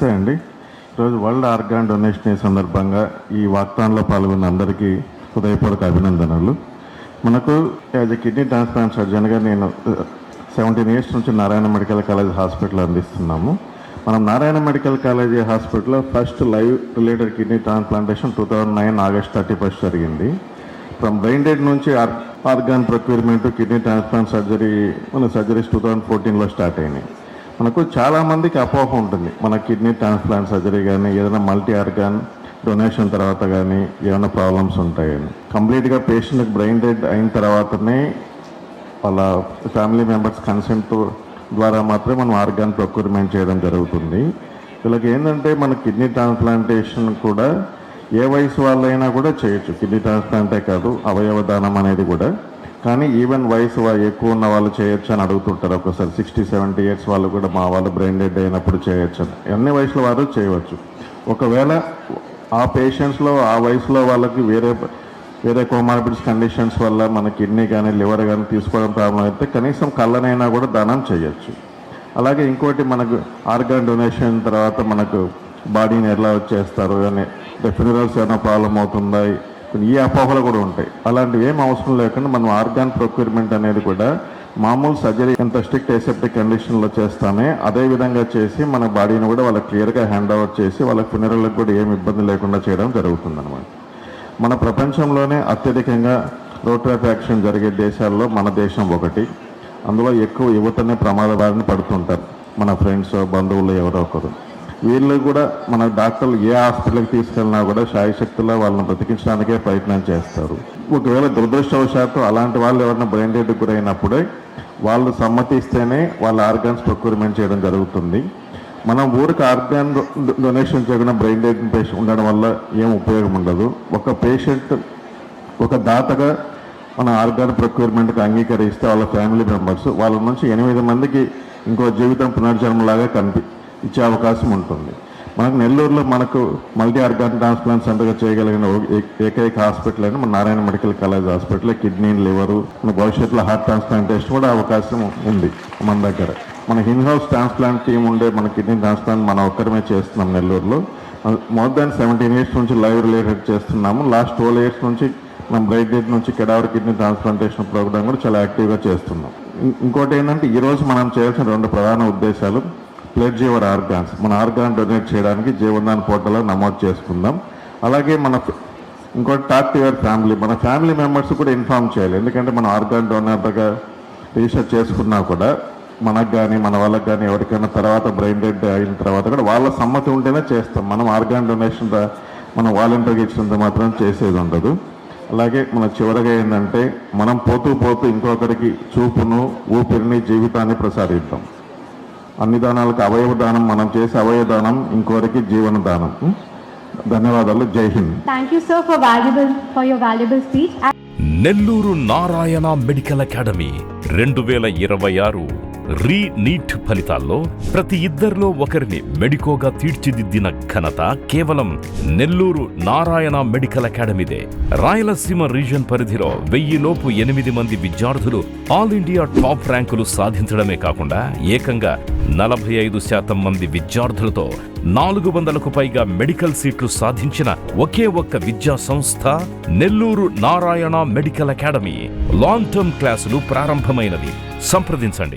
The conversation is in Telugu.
నమస్తే అండి. ఈరోజు వరల్డ్ ఆర్గాన్ డొనేషన్ డే సందర్భంగా ఈ వాగ్దానంలో పాల్గొన్న అందరికీ హృదయపూర్వక అభినందనలు. మనకు యాజ్ ఎ కిడ్నీ ట్రాన్స్ప్లాంట్ సర్జన్గా నేను 17 years నుంచి నారాయణ మెడికల్ కాలేజ్ హాస్పిటల్ అందిస్తున్నాము. మనం నారాయణ మెడికల్ కాలేజ్ హాస్పిటల్లో first live related kidney transplantation 2009 August 31 జరిగింది. ఫ్రమ్ బ్రెయిన్ డెడ్ నుంచి organ procurement kidney transplant surgery మన సర్జరీస్ 2014లో స్టార్ట్ అయినాయి. మనకు చాలామందికి అపోహ ఉంటుంది, మన కిడ్నీ ట్రాన్స్ప్లాంట్ సర్జరీ కానీ ఏదైనా మల్టీ ఆర్గాన్ డొనేషన్ తర్వాత కానీ ఏమైనా ప్రాబ్లమ్స్ ఉంటాయని. కంప్లీట్గా పేషెంట్కి బ్రెయిన్ డెడ్ అయిన తర్వాతనే వాళ్ళ ఫ్యామిలీ మెంబర్స్ కన్సెంట్ ద్వారా మాత్రమే మనం ఆర్గాన్ ప్రొక్యూర్మెంట్ చేయడం జరుగుతుంది. వీళ్ళకి ఏంటంటే మన కిడ్నీ ట్రాన్స్ప్లాంటేషన్ కూడా ఏ వయసు వాళ్ళైనా కూడా చేయొచ్చు. కిడ్నీ ట్రాన్స్ప్లాంటే కాదు, అవయవ దానం అనేది కూడా. కానీ ఈవెన్ వయసు ఎక్కువ ఉన్న వాళ్ళు చేయొచ్చు అని అడుగుతుంటారు ఒకసారి. 60-70 years వాళ్ళు కూడా మా వాళ్ళు బ్రెయిన్ డెడ్ అయినప్పుడు చేయొచ్చు అని. అన్ని వయసుల వారు చేయవచ్చు. ఒకవేళ ఆ పేషెంట్స్లో ఆ వయసులో వాళ్ళకి వేరే కోమార్బిడ్స్ కండిషన్స్ వల్ల మన కిడ్నీ కానీ లివర్ కానీ తీసుకోవడం ప్రాబ్లం అయితే కనీసం కళ్ళనైనా కూడా దానం చేయొచ్చు. అలాగే ఇంకోటి, మనకు ఆర్గాన్ డొనేషన్ తర్వాత మనకు బాడీని ఎలా వచ్చేస్తారు అని ఫినరల్స్ ఏమైనా ప్రాబ్లం అవుతుందా, ఈ అపోహలు కూడా ఉంటాయి. అలాంటివి ఏం అవసరం లేకుండా మనం ఆర్గాన్ ప్రొక్యూర్మెంట్ అనేది కూడా మామూలు సర్జరీ ఎంత స్ట్రిక్ట్ ఎసెప్టిక్ కండిషన్లో చేస్తామే అదే విధంగా చేసి మన బాడీని కూడా వాళ్ళకి క్లియర్గా హ్యాండ్ ఓవర్ చేసి వాళ్ళ ఫినరల్కి కూడా ఏమి ఇబ్బంది లేకుండా చేయడం జరుగుతుందన్నమాట. మన ప్రపంచంలోనే అత్యధికంగా రోడ్ ట్రాఫిక్ యాక్సిడెంట్ జరిగే దేశాల్లో మన దేశం ఒకటి. అందులో ఎక్కువ యువతనే ప్రమాద బారిన పడుతుంటారు, మన ఫ్రెండ్స్ బంధువులు ఎవరో ఒకరు. వీళ్ళు కూడా మన డాక్టర్లు ఏ హాస్పిటల్కి తీసుకెళ్ళినా కూడా శాయశక్తిలో వాళ్ళని బ్రతికించడానికే ప్రయత్నం చేస్తారు. ఒకవేళ దురదృష్టవశాత్తు అలాంటి వాళ్ళు ఎవరైనా బ్రెయిన్ డెడ్కి గురైనప్పుడే వాళ్ళు సమ్మతిస్తేనే వాళ్ళ ఆర్గాన్స్ ప్రొక్యూర్మెంట్ చేయడం జరుగుతుంది. మనం ఊరికి ఆర్గాన్ డొనేషన్ చేయకుండా బ్రెయిన్ డెడ్ పేషెంట్ ఉండడం వల్ల ఏం ఉపయోగం ఉండదు. ఒక పేషెంట్ ఒక దాతగా మన ఆర్గాన్ ప్రొక్యూర్మెంట్కి అంగీకరిస్తే వాళ్ళ ఫ్యామిలీ మెంబర్స్ వాళ్ళ నుంచి 8 మందికి ఇంకో జీవితం పునర్జన్మలాగా ఇచ్చే అవకాశం ఉంటుంది. మనకు నెల్లూరులో మనకు మల్టీ ఆర్గాన్ ట్రాన్స్ప్లాంట్ సెంటర్గా చేయగలిగిన ఏకైక హాస్పిటల్ అయినా మన Narayana medical college hospital. Kidney, liver, మన భవిష్యత్తులో హార్ట్ ట్రాన్స్ప్లాంటేషన్ కూడా అవకాశం ఉంది మన దగ్గర. మన ఇన్హౌస్ ట్రాన్స్ప్లాంట్ టీం ఉండే మన కిడ్నీ ట్రాన్స్ప్లాంట్ మనం ఒక్కరమే చేస్తున్నాం నెల్లూరులో. మోర్ దాన్ 17 years నుంచి లైవ్ రిలేటెడ్ చేస్తున్నాము. లాస్ట్ 12 years నుంచి మనం బ్రెయిన్ డెడ్ నుంచి కెడావర్ కిడ్నీ ట్రాన్స్ప్లాంటేషన్ ప్రోగ్రామ్ కూడా చాలా యాక్టివ్గా చేస్తున్నాం. ఇంకోటి ఏంటంటే ఈరోజు మనం చేయాల్సిన 2 ప్రధాన ఉద్దేశాలు. ప్లెడ్జ్ యువర్ ఆర్గాన్స్, మన ఆర్గాన్ డొనేట్ చేయడానికి జీవన్దాన్ పోర్టల్లో నమోదు చేసుకుందాం. అలాగే ఇంకోటి టాక్ టు యువర్ ఫ్యామిలీ, మన ఫ్యామిలీ మెంబర్స్ కూడా ఇన్ఫార్మ్ చేయాలి. ఎందుకంటే మనం ఆర్గాన్ డొనేటర్గా రిజిస్టర్ చేసుకున్నా కూడా మనకు కానీ మన వాళ్ళకి కానీ ఎవరికైనా తర్వాత బ్రెయిన్ డెడ్ అయిన తర్వాత కూడా వాళ్ళ సమ్మతి ఉంటేనే చేస్తాం. మనం ఆర్గాన్ డొనేషన్ మనం వాలంటీర్గా ఇచ్చినంత మాత్రం చేసేది ఉండదు. అలాగే మన చివరిగా ఏంటంటే మనం పోతూ ఇంకొకరికి చూపును, ఊపిరిని, జీవితాన్ని ప్రసాదిద్దాం. అన్ని దానాలకు అవయవ దానం మనం చేసే అవయవ దానం ఇంకొకరికి జీవన దానం. ధన్యవాదాలు. Jai Hind. Thank you sir for your valuable speech. Nellore Narayana medical academy 2026 NEET ఫలితాల్లో ప్రతి ఇద్దరిలో ఒకరిని మెడికోగా తీర్చిదిద్దిన ఘనత కేవలం నెల్లూరు నారాయణ మెడికల్ అకాడమీదే. రాయలసీమ రీజన్ పరిధిలో 1000 లోపు 8 మంది విద్యార్థులు ఆల్ ఇండియా టాప్ ర్యాంకులు సాధించడమే కాకుండా ఏకంగా 45% మంది విద్యార్థులతో 400కు పైగా మెడికల్ సీట్లు సాధించిన ఒకే ఒక్క విద్యా సంస్థ Nellore Narayana medical academy. Long term క్లాసులు ప్రారంభమైనవి. సంప్రదించండి.